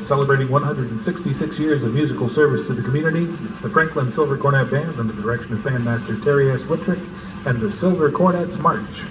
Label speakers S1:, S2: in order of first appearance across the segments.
S1: celebrating 166 years of musical service to the community. It's the Franklin Silver Cornet Band under the direction of bandmaster Terry S. Whitrick and the Silver Cornets March.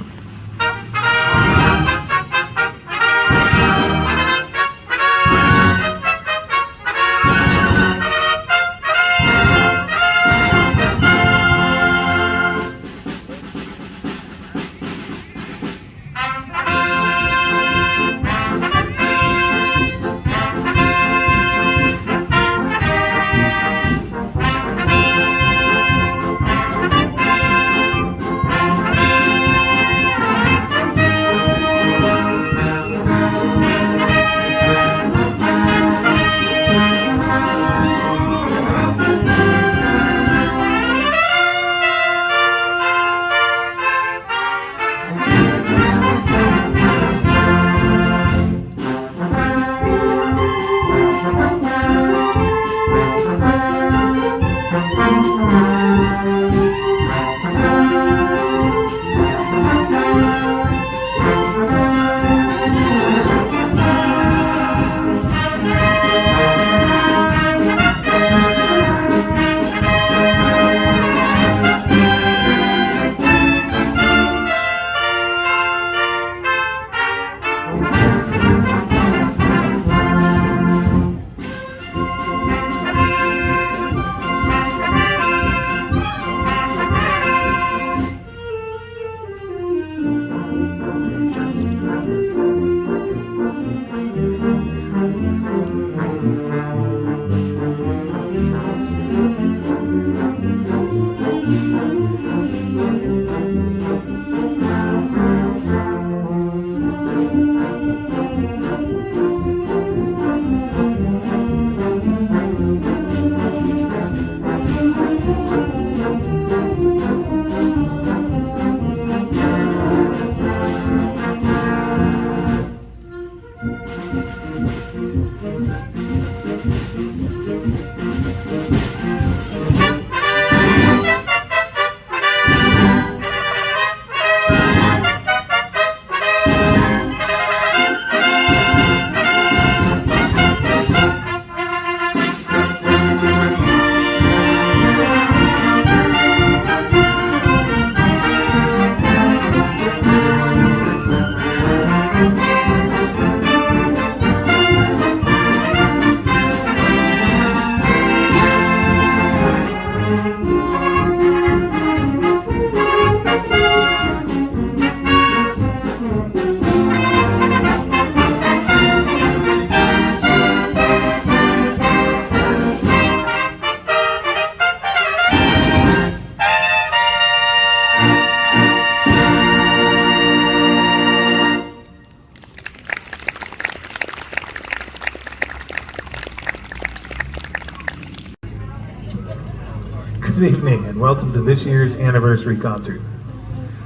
S1: Good evening and welcome to this year's anniversary concert.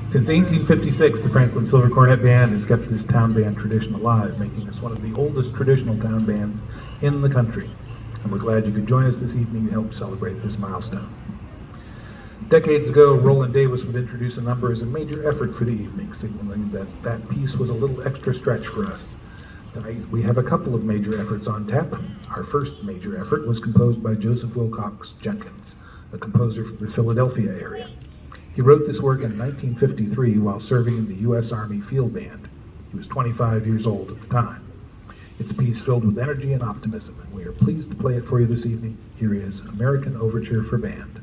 S1: Since 1856, the Franklin Silver Cornet Band has kept this town band tradition alive, making us one of the oldest traditional town bands in the country. And we're glad you could join us this evening to help celebrate this milestone. Decades ago, Roland Davis would introduce a number as a major effort for the evening, signaling that that piece was a little extra stretch for us. Tonight, we have a couple of major efforts on tap. Our first major effort was composed by Joseph Wilcox Jenkins, a composer from the Philadelphia area. He wrote this work in 1953 while serving in the U.S. Army Field Band. He was 25 years old at the time. It's a piece filled with energy and optimism, and we are pleased to play it for you this evening. Here is American Overture for Band.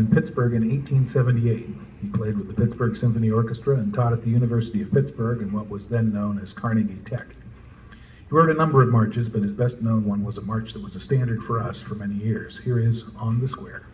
S1: in Pittsburgh in 1878. He played with the Pittsburgh Symphony Orchestra and taught at the University of Pittsburgh in what was then known as Carnegie Tech. He wrote a number of marches, but his best known one was a march that was a standard for us for many years. Here is On the Square.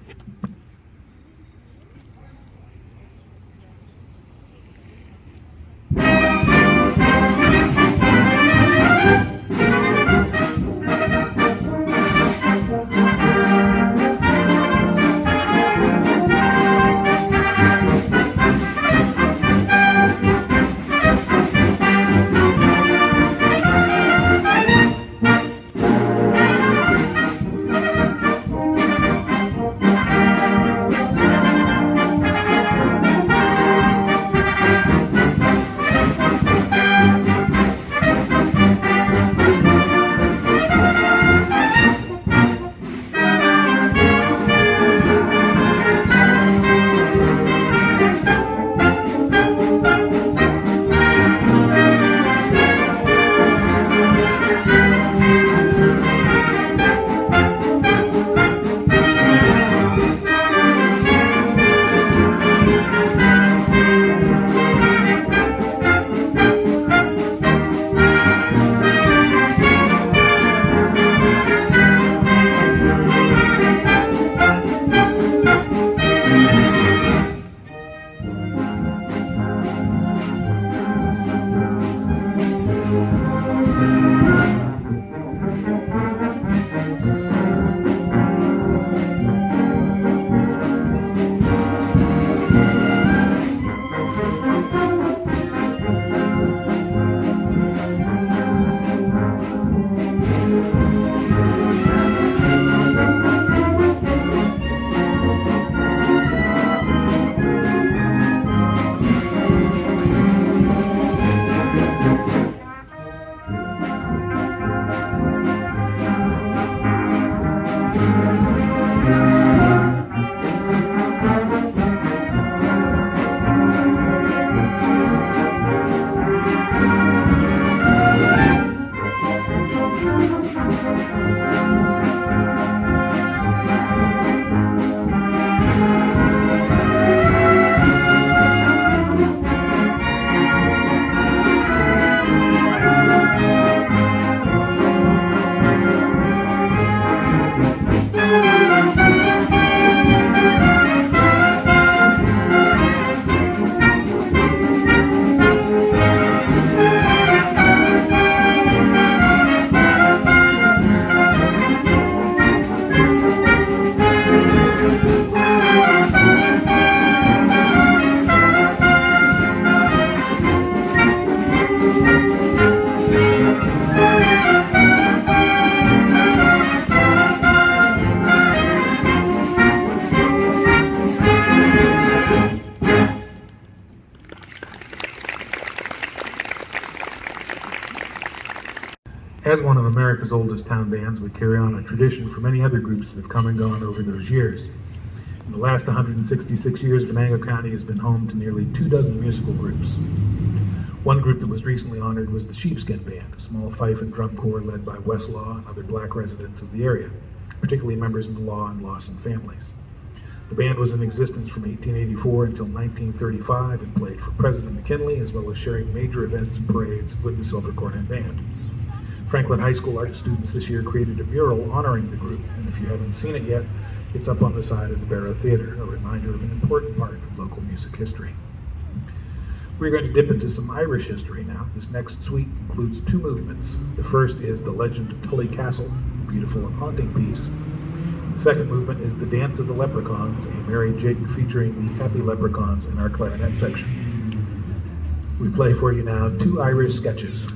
S1: As one of America's oldest town bands, we carry on a tradition for many other groups that have come and gone over those years. In the last 166 years, Venango County has been home to nearly 24 musical groups. One group that was recently honored was the Sheepskin Band, a small fife and drum corps led by Wes Law and other black residents of the area, particularly members of the Law and Lawson families. The band was in existence from 1884 until 1935 and played for President McKinley, as well as sharing major events and parades with the Silver Cornet Band. Franklin High School art students this year created a mural honoring the group, and if you haven't seen it yet, it's up on the side of the Barrow Theater, a reminder of an important part of local music history. We're going to dip into some Irish history now. This next suite includes two movements. The first is The Legend of Tully Castle, a beautiful and haunting piece. The second movement is The Dance of the Leprechauns, a merry jig featuring the Happy Leprechauns in our clarinet section. We play for you now two Irish sketches.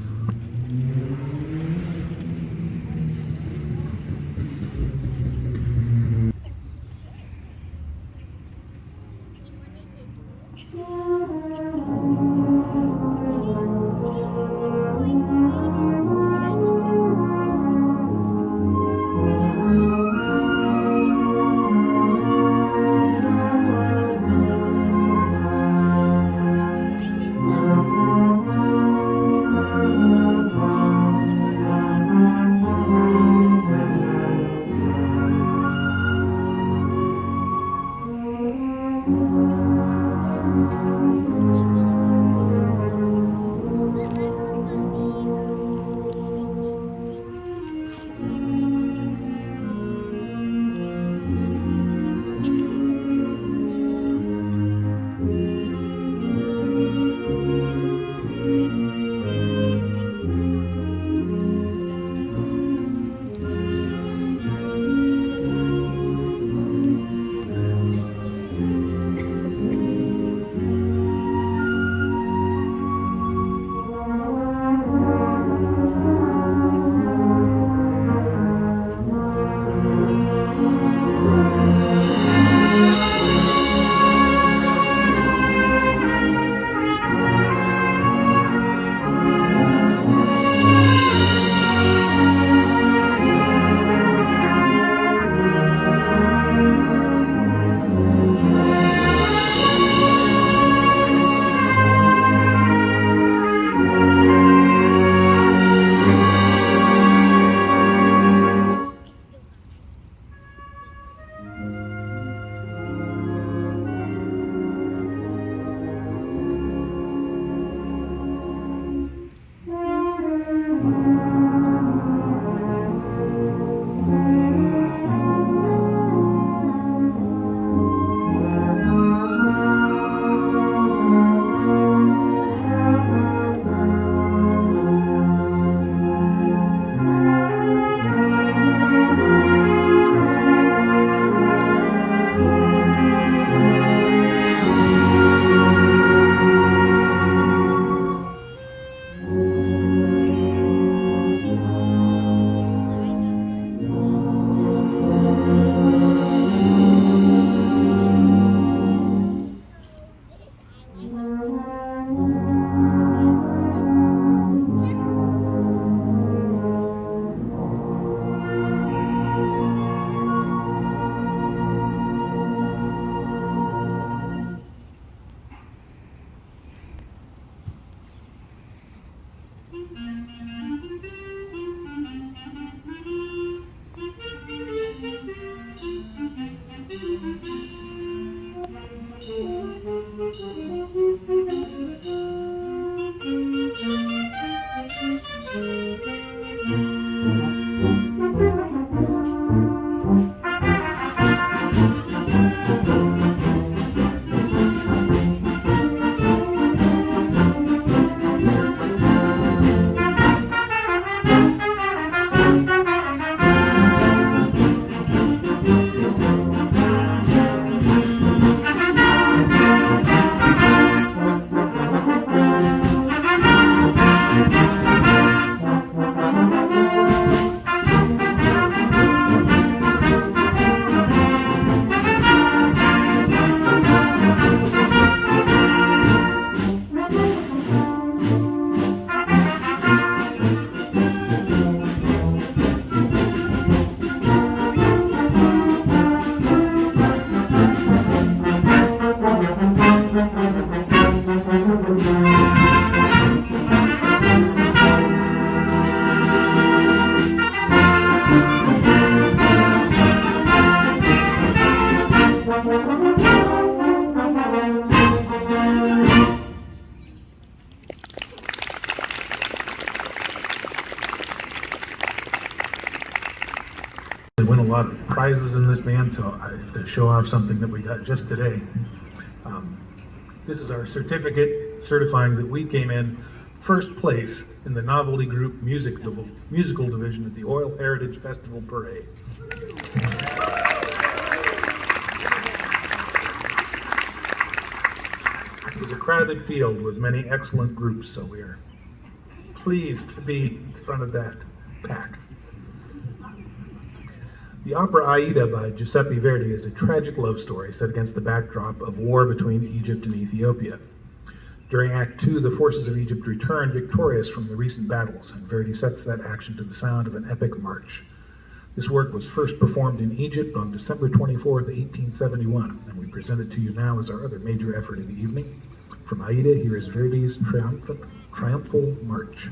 S1: We win a lot of prizes in this band, so I have to show off something that we got just today. This is our certificate certifying that we came in first place in the novelty group musical division at the Oil Heritage Festival Parade. It was a crowded field with many excellent groups, so we are pleased to be in front of that pack. The opera Aida by Giuseppe Verdi is a tragic love story set against the backdrop of war between Egypt and Ethiopia. During Act II, the forces of Egypt return victorious from the recent battles, and Verdi sets that action to the sound of an epic march. This work was first performed in Egypt on December 24th, 1871, and we present it to you now as our other major effort of the evening. From Aida, here is Verdi's triumphal march.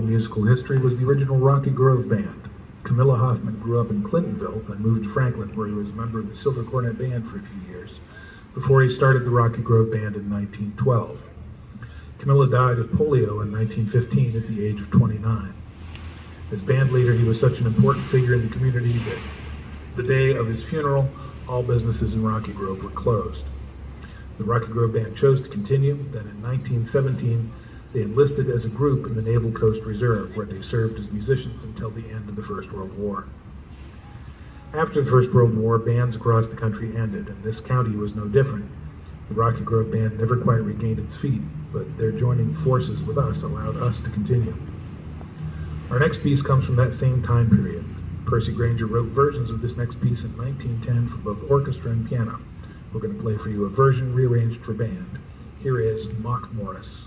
S1: musical history was the original Rocky Grove Band. Camilla Hoffman grew up in Clintonville, then moved to Franklin, where he was a member of the Silver Cornet Band for a few years, before he started the Rocky Grove Band in 1912. Camilla died of polio in 1915 at the age of 29. As band leader, he was such an important figure in the community that the day of his funeral, all businesses in Rocky Grove were closed. The Rocky Grove Band chose to continue. Then in 1917, they enlisted as a group in the Naval Coast Reserve, where they served as musicians until the end of the First World War. After the First World War, bands across the country ended, and this county was no different. The Rocky Grove Band never quite regained its feet, but their joining forces with us allowed us to continue. Our next piece comes from that same time period. Percy Grainger wrote versions of this next piece in 1910 for both orchestra and piano. We're going to play for you a version rearranged for band. Here is Mock Morris.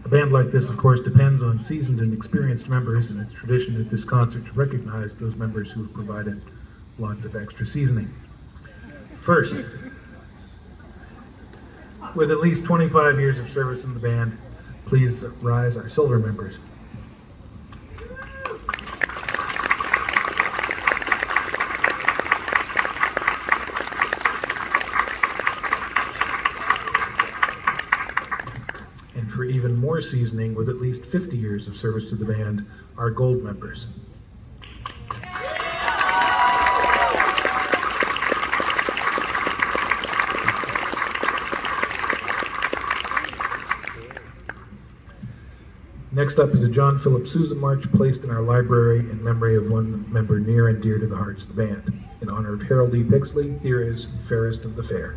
S1: A band like this, of course, depends on seasoned and experienced members, and it's tradition at this concert to recognize those members who have provided lots of extra seasoning. First, with at least 25 years of service in the band, please rise our silver members. And for even more seasoning, with at least 50 years of service to the band, our gold members. Next up is a John Philip Sousa March placed in our library in memory of one member near and dear to the hearts of the band. In honor of Harold E. Pixley, here is Fairest of the Fair.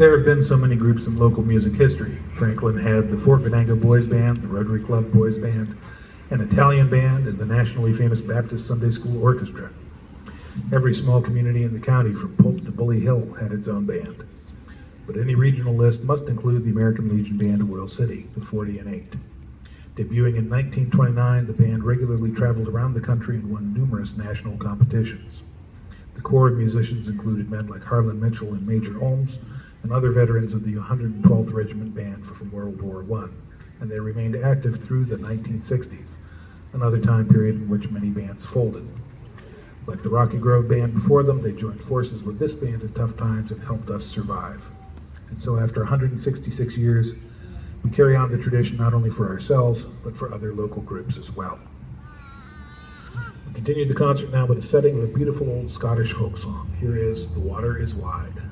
S1: There have been so many groups in local music history. Franklin had the Fort Venango Boys Band, the Rotary Club Boys Band, an Italian band, and the nationally famous Baptist Sunday School Orchestra. Every small community in the county from Polk to Bully Hill had its own band. But any regional list must include the American Legion Band of Oil City, the 40 and 8. Debuting in 1929, the band regularly traveled around the country and won numerous national competitions. The core of musicians included men like Harlan Mitchell and Major Holmes, and other veterans of the 112th Regiment Band from World War I, and they remained active through the 1960s, another time period in which many bands folded. Like the Rocky Grove Band before them, they joined forces with this band in tough times and helped us survive. And so after 166 years, we carry on the tradition not only for ourselves, but for other local groups as well. We continue the concert now with a setting of a beautiful old Scottish folk song. Here is The Water is Wide.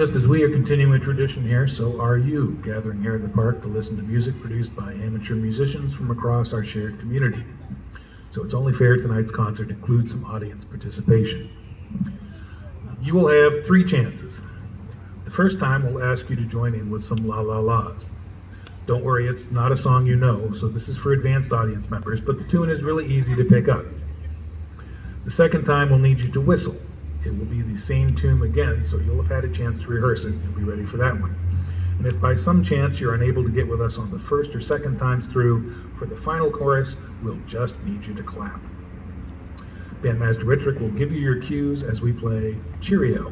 S1: Just as we are continuing a tradition here, so are you, gathering here in the park to listen to music produced by amateur musicians from across our shared community. So it's only fair tonight's concert includes some audience participation. You will have 3 chances. The first time we'll ask you to join in with some la-la-las. Don't worry, it's not a song you know, so this is for advanced audience members, but the tune is really easy to pick up. The second time we'll need you to whistle. It will be the same tune again, so you'll have had a chance to rehearse it. You'll be ready for that one. And if by some chance you're unable to get with us on the first or second times through, for the final chorus, we'll just need you to clap. Bandmaster Richard will give you your cues as we play Cheerio.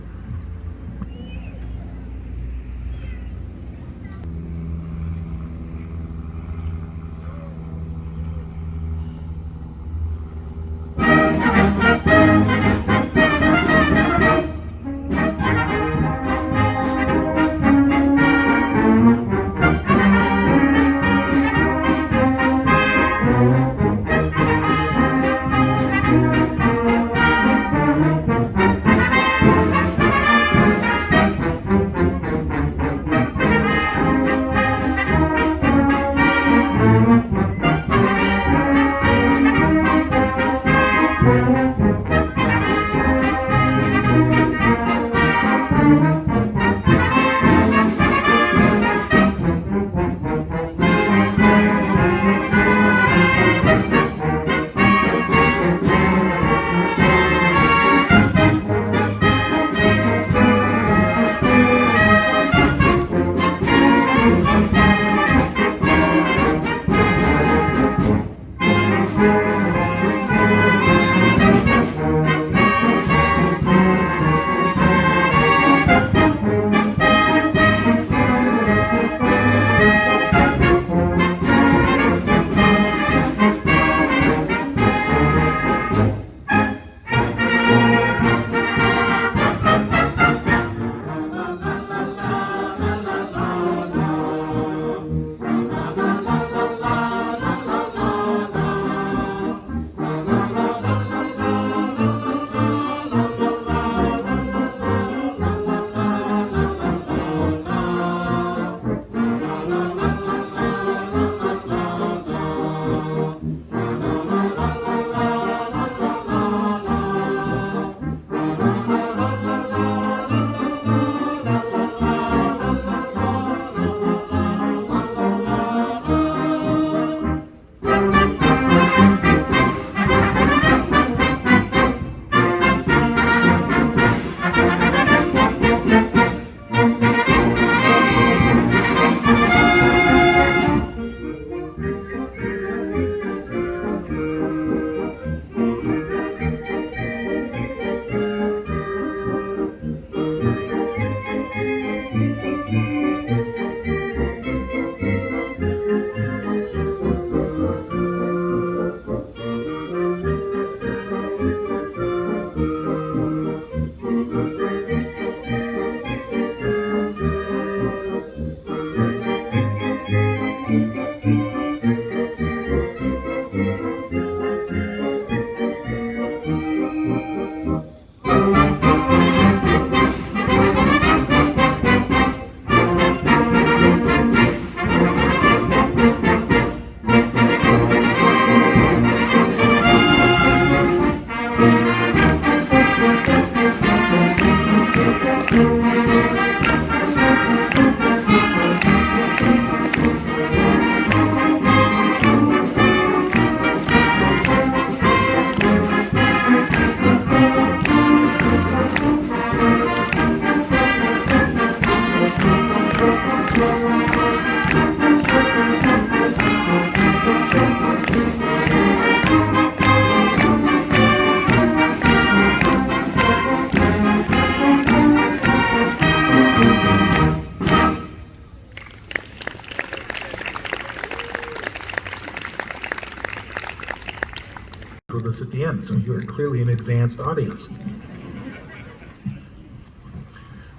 S1: With us at the end, so you are clearly an advanced audience.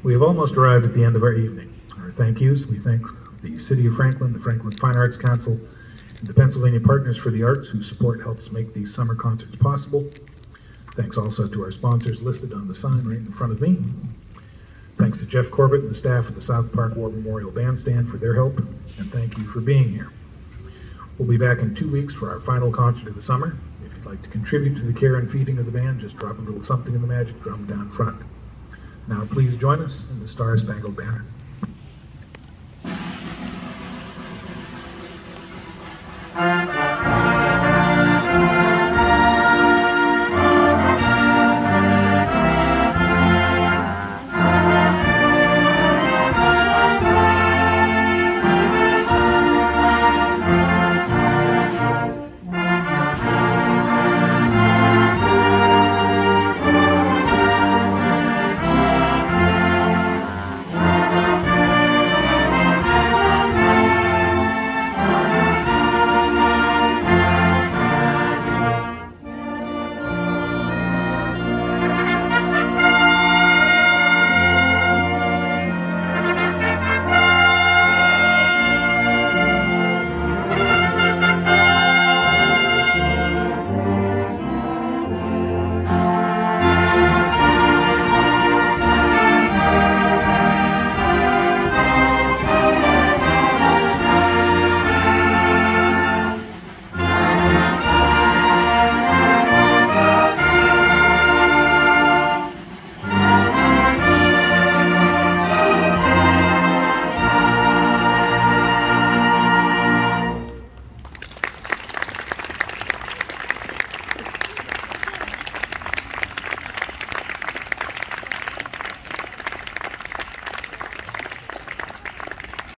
S1: We have almost arrived at the end of our evening. Our thank yous. We thank the City of Franklin, the Franklin Fine Arts Council, and the Pennsylvania Partners for the Arts, whose support helps make these summer concerts possible. Thanks also to our sponsors listed on the sign right in front of me. Thanks Thanks to Jeff Corbett and the staff of the South Park War Memorial Bandstand for their help, and thank you for being here. We'll be back in 2 weeks for our final concert of the summer. If you'd like to contribute to the care and feeding of the band, just drop a little something in the magic drum down front. Now please join us in the Star Spangled Banner.